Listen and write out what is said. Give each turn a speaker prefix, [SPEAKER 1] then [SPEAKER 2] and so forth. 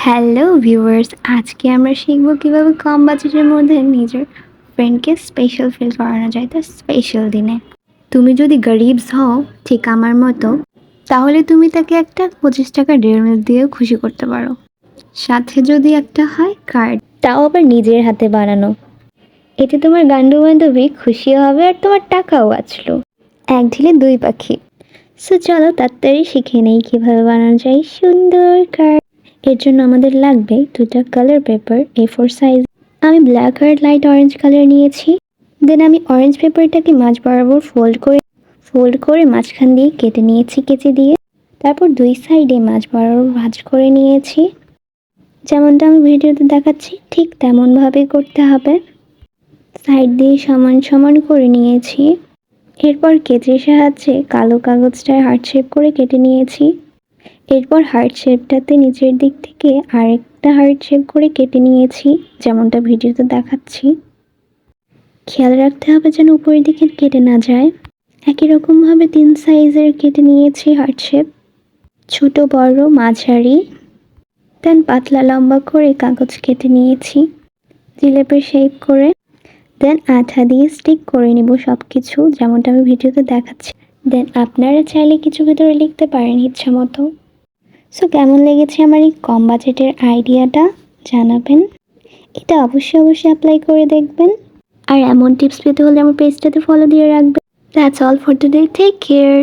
[SPEAKER 1] Hello viewers, আজকে আমরা শিখব কীভাবে কম বাজেটের মধ্যে নিজের ফ্রেন্ডকে স্পেশাল ফিল করানো যায় তার স্পেশাল দিনে। তুমি যদি গরিবস হও ঠিক আমার মতো, তাহলে তুমি তাকে একটা 25 টাকা ডেয়ারি মিল্ক দিয়েও খুশি করতে পারো। সাথে যদি একটা হয় কার্ড, তাও আবার নিজের হাতে বানানো। এতে তোমার গান্ডু বান্ধবী খুশিও হবে আর তোমার টাকাও বাঁচলো। এক ঢিলে দুই পাখি। সো চলো তাড়াতাড়ি শিখে নেই কীভাবে বানানো যায় সুন্দর কার্ড। এর জন্য আমাদের লাগবে দুটো কালার পেপার A4 সাইজ। আমি ব্ল্যাক আর লাইট অরেঞ্জ কালার নিয়েছি। দেন আমি অরেঞ্জ পেপারটাকে মাঝ বরাবর ফোল্ড করে মাঝখান দিয়ে কেটে নিয়েছি কেচি দিয়ে। তারপর দুই সাইডে মাঝ বরাবর ভাঁজ করে নিয়েছি। যেমনটা আমি ভিডিওতে দেখাচ্ছি ঠিক তেমনভাবেই করতে হবে। সাইড দিয়ে সমান সমান করে নিয়েছি। এরপর কেচির সাহায্যে কালো কাগজটায় হার্ট শেপ করে কেটে নিয়েছি। এরপর হার্ট শেপটাতে নিচের দিক থেকে আরেকটা হার্ট শেপ করে কেটে নিয়েছি, যেমনটা ভিডিওতে দেখাচ্ছি। খেয়াল রাখতে হবে যেন উপরের দিকে কেটে না যায়। একই রকমভাবে 3 সাইজের কেটে নিয়েছি হার্ট শেপ, ছোট বড় মাঝারি। দেন পাতলা লম্বা করে কাগজ কেটে নিয়েছি জিলেপের শেপ করে। দেন আঠা দিয়ে স্টিক করে নিব সব কিছু, যেমনটা আমি ভিডিওতে দেখাচ্ছি। দেন আপনারা চাইলে কিছু ভিতরে লিখতে পারেন ইচ্ছা মতো। সো কেমন লেগেছে আমার এই কম বাজেটের আইডিয়াটা জানাবেন। এটা অবশ্যই অ্যাপ্লাই করে দেখবেন। আর এমন টিপস পেতে হলে আমার পেজটাতে ফলো দিয়ে রাখবেন। That's all for today, take care.